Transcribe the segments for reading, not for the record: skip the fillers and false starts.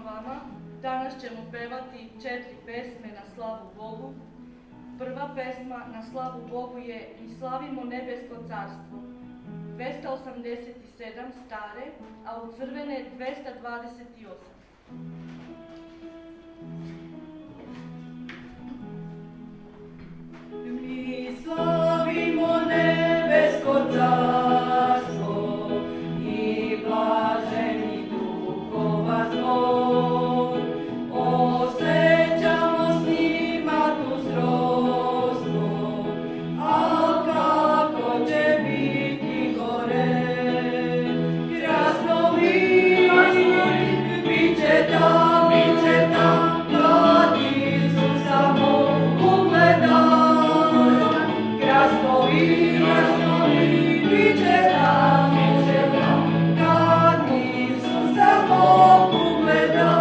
vama. Danas ćemo pevati 4 pesme na slavu Bogu. Prva pesma na slavu Bogu je I slavimo nebesko carstvo. 287 stare, a u crvene 228. Mi slavimo nebesko carstvo I blaženi duhova zbor. Osjećamo s njima tu srodstvo, a kako će biti gore. Krasno bit će tam, kad Isusa Bog ugleda. Krasnovi, bit će tam, kad Isusa Bog ugleda.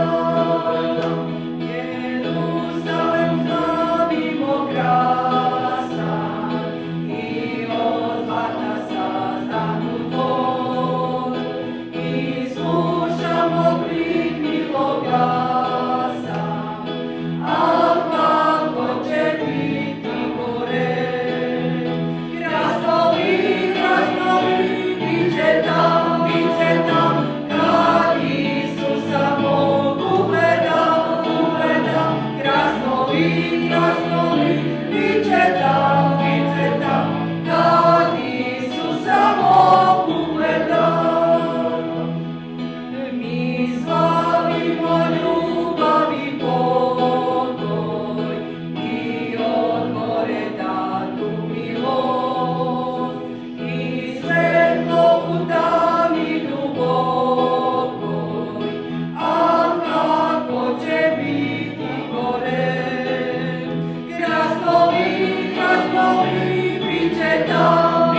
Jeruzalem slavimo krasan I od zlata sazdan tvor. I slušamo krik milog glasa, a kako će biti gore. Bit će tam, kad Isusa Bog ugleda. Krasnovi, bit će tam, kad Isusa Bog ugleda. Mi slavimo ljubav I pokoj I od gore datu milost. I svetlo u tami dubokoj, a kako će biti gore. Krasnovi, bit će tam,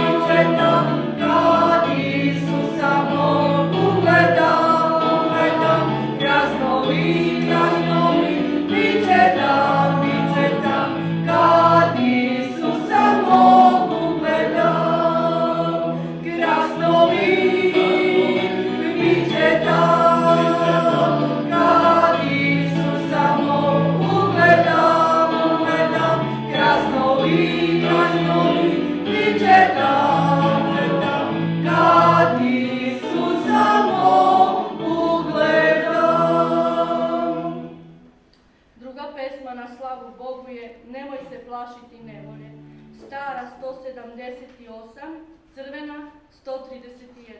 kad Isusa Bog ugleda. Krasnovi, bit će tam, kad Isusa Bog ugleda. Krasnovi, bit će tam, kad Isusa Bog ugleda. Krasnovi, bit će tam, kad Isusa Bog ugleda. Druga pesma na slavu Bogu je Nemoj se plašiti nevolje. Stara 178, crvena 131.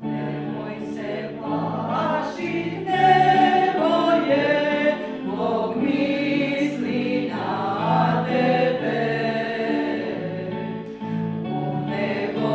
Nemoj se plašit nevolje, Bog misli na tebe. U nevolji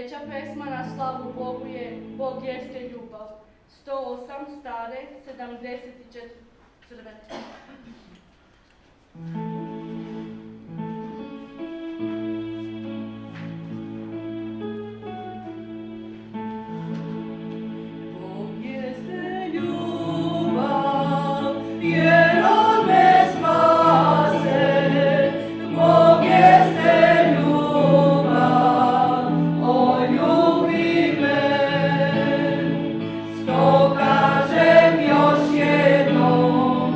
Treća pesma na slavu Bogu je Bog jeste ljubav. 108 stare, 74 crvene. Bog jeste ljubav, jer On me spase. Bog jeste ljubav, On ljubi me. Sto kažem još jednom,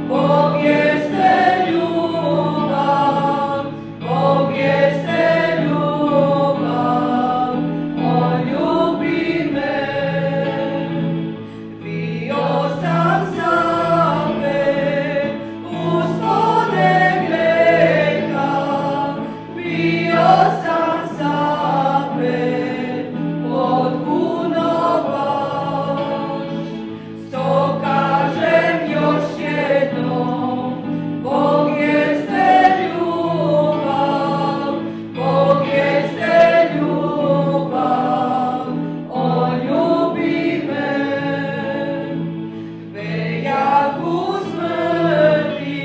Bog jeste ljubav, Bog jeste ljubav, On ljubi me. Bio sam zapet uspone greha, bio sam zapet potpuno baš. Sto kažem još jednom, Bog jeste ljubav, Bog jeste ljubav, On ljubi me. Bejahu smrti,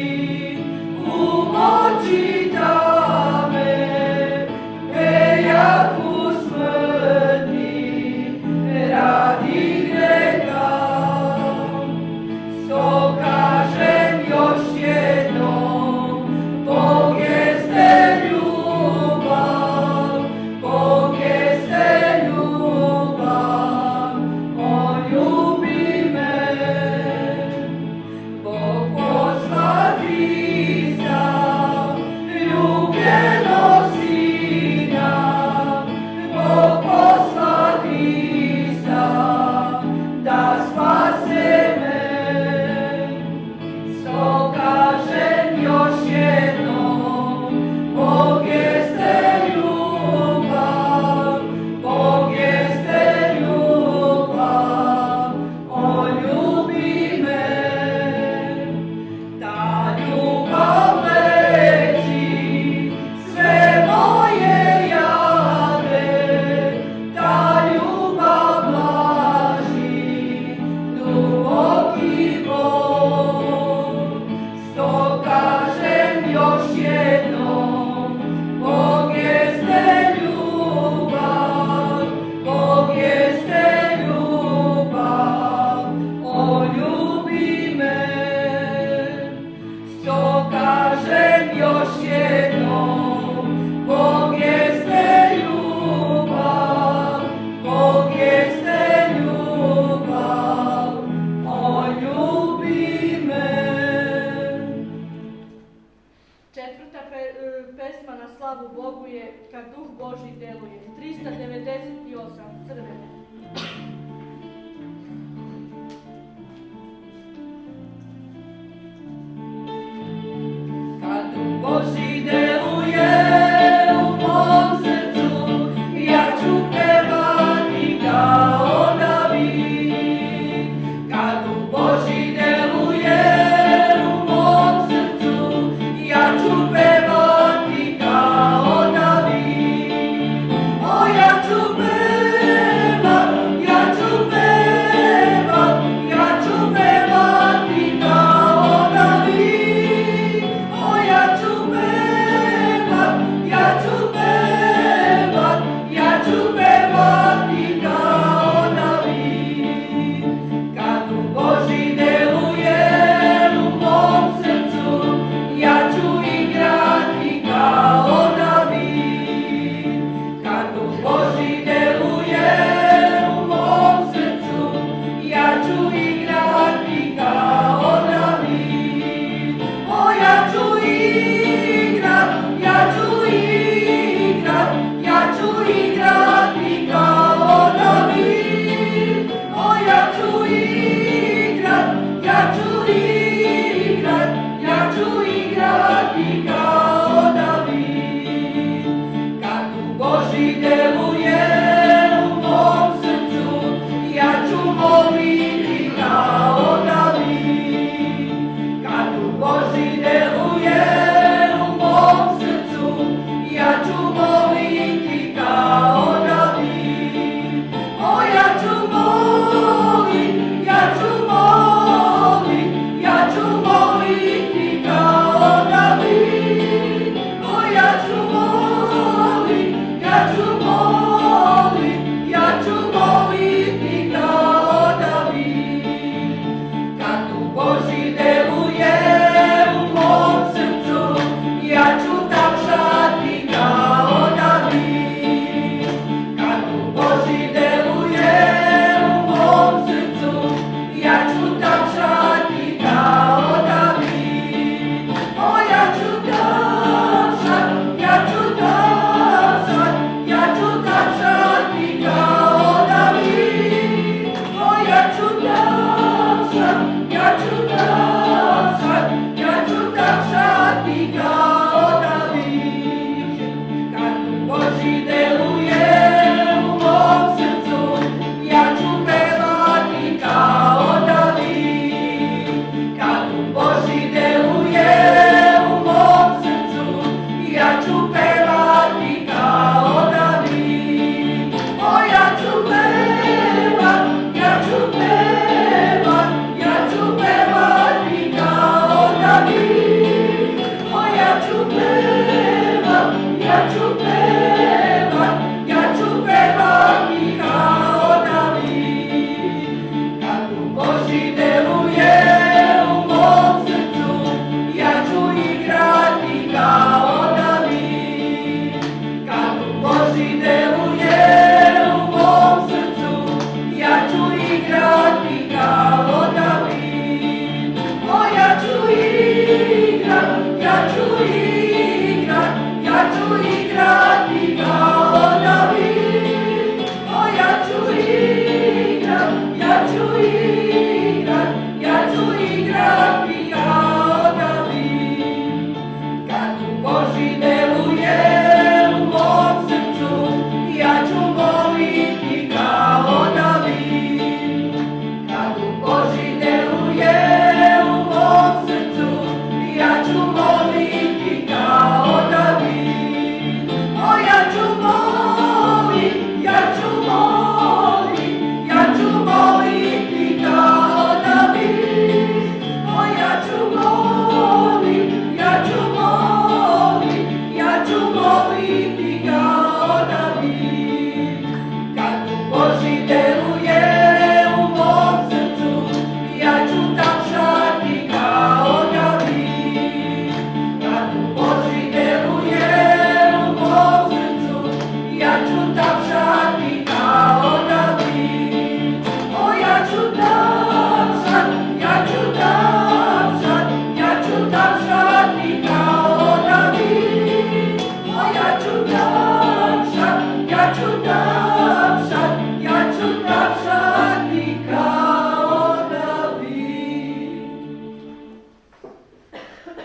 u moći tame, bejahu smrti, radi greha. Sto kažem još jednom, Bog jeste ljubav, Bog jeste ljubav, On ljubi me. Bog posla Hrista, ljubljenog Sina, Bog posla Hrista, da spase me. Sto kažem još jednom, Bog jeste ljubav, Bog jeste ljubav, On ljubi me. Ta ljubav leči sve moje jade, ta ljubav blaži duboki bol. Sto kažem još jednom, Bog jeste ljubav, Bog jeste ljubav, On ljubi me. Sto kažem još jednom, Bog jeste ljubav, Bog jeste ljubav, On ljubi me. Četvrta pesma na slavu Bogu je Kad duh Božji deluje. 398 crvene. Kad duh Božji deluje u mom srcu, ja ću pevati kao David. Kad duh Božji deluje u mom srcu, ja ću pevati kao David. O, ja ću pevat, ja ću pevat, ja ću pevati kao David. O, ja ću pevat, ja ću pevat, ja ću pevati kao David. Kad duh Božji deluje u mom srcu, ja ću igrati kao David. Kad duh Božji